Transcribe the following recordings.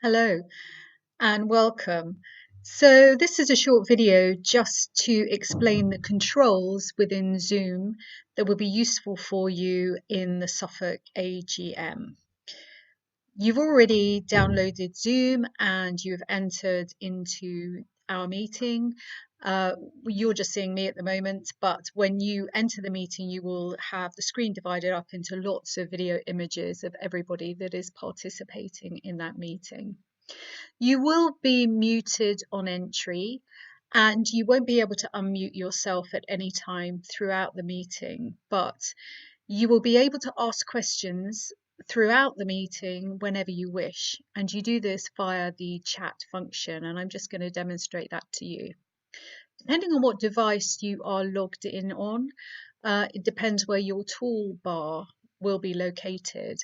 Hello and welcome. So this is a short video just to explain the controls within Zoom that will be useful for you in the Suffolk AGM. You've already downloaded Zoom and you've entered into our meeting. You're just seeing me at the moment, but when you enter the meeting, you will have the screen divided up into lots of video images of everybody that is participating in that meeting. You will be muted on entry and you won't be able to unmute yourself at any time throughout the meeting, but you will be able to ask questions throughout the meeting whenever you wish. And you do this via the chat function, and I'm just going to demonstrate that to you. Depending on what device you are logged in on, it depends where your toolbar will be located.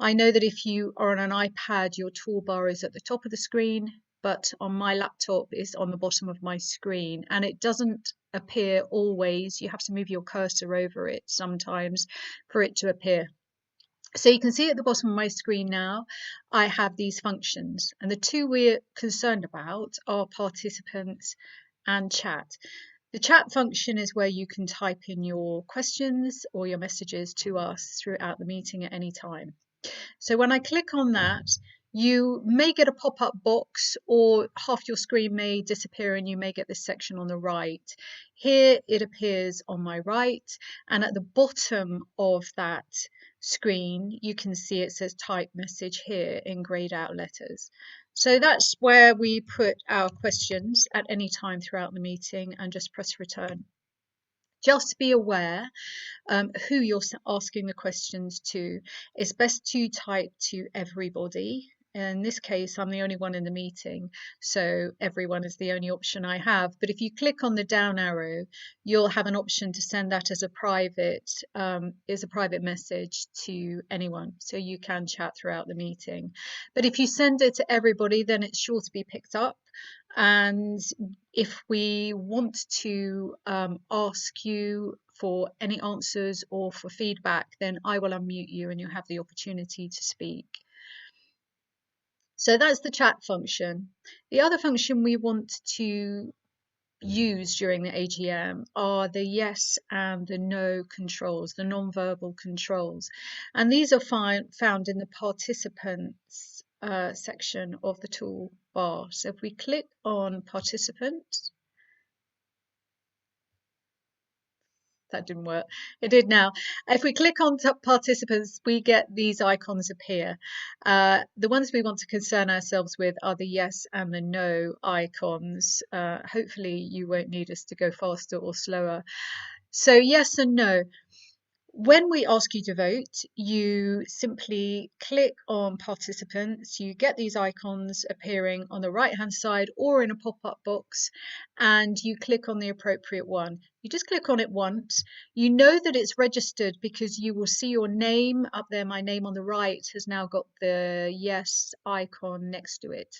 I know that if you are on an iPad, your toolbar is at the top of the screen, but on my laptop it's on the bottom of my screen, and it doesn't appear always. You have to move your cursor over it sometimes for it to appear. So you can see at the bottom of my screen now, I have these functions, and the two we're concerned about are participants and chat. The chat function is where you can type in your questions or your messages to us throughout the meeting at any time. So when I click on that, you may get a pop-up box or half your screen may disappear and you may get this section on the right. Here it appears on my right, and at the bottom of that screen you can see it says type message here in grayed out letters. So that's where we put our questions at any time throughout the meeting and just press return. Just be aware who you're asking the questions to. It's best to type to everybody. In this case, I'm the only one in the meeting, so everyone is the only option I have. But if you click on the down arrow, you'll have an option to send that as a private message to anyone, so you can chat throughout the meeting. But if you send it to everybody, then it's sure to be picked up. And if we want to ask you for any answers or for feedback, then I will unmute you and you'll have the opportunity to speak. So that's the chat function. The other function we want to use during the AGM are the yes and the no controls, the non-verbal controls. And these are found in the participants section of the toolbar. So if we click on participants, that didn't work. It did now. If we click on participants, we get these icons appear. The ones we want to concern ourselves with are the yes and the no icons. Hopefully you won't need us to go faster or slower. So yes and no. When we ask you to vote, you simply click on participants. You get these icons appearing on the right hand side or in a pop-up box, and you click on the appropriate one. You just click on it once. You know that it's registered because you will see your name up there. My name on the right has now got the yes icon next to it.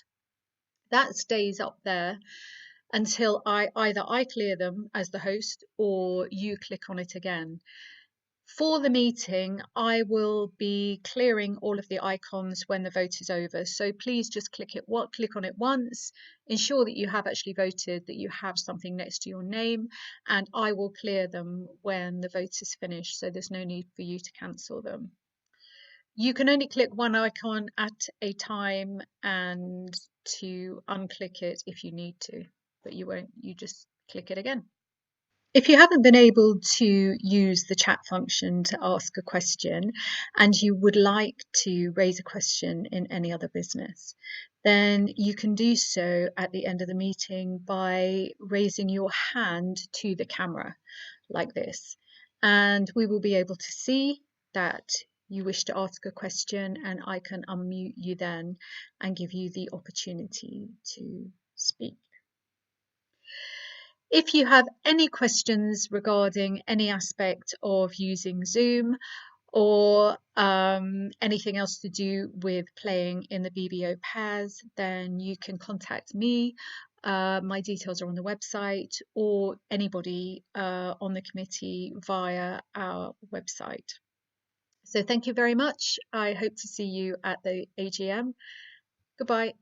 That stays up there until either I clear them as the host or you click on it again. For the meeting, I will be clearing all of the icons when the vote is over. So please just click on it once, ensure that you have actually voted, that you have something next to your name, and I will clear them when the vote is finished. So there's no need for you to cancel them. You can only click one icon at a time and to unclick it if you need to, but you just click it again. If you haven't been able to use the chat function to ask a question and you would like to raise a question in any other business, then you can do so at the end of the meeting by raising your hand to the camera like this. And we will be able to see that you wish to ask a question, and I can unmute you then and give you the opportunity to speak. If you have any questions regarding any aspect of using Zoom or anything else to do with playing in the BBO pairs, then you can contact me. My details are on the website, or anybody on the committee via our website. So thank you very much. I hope to see you at the AGM. Goodbye.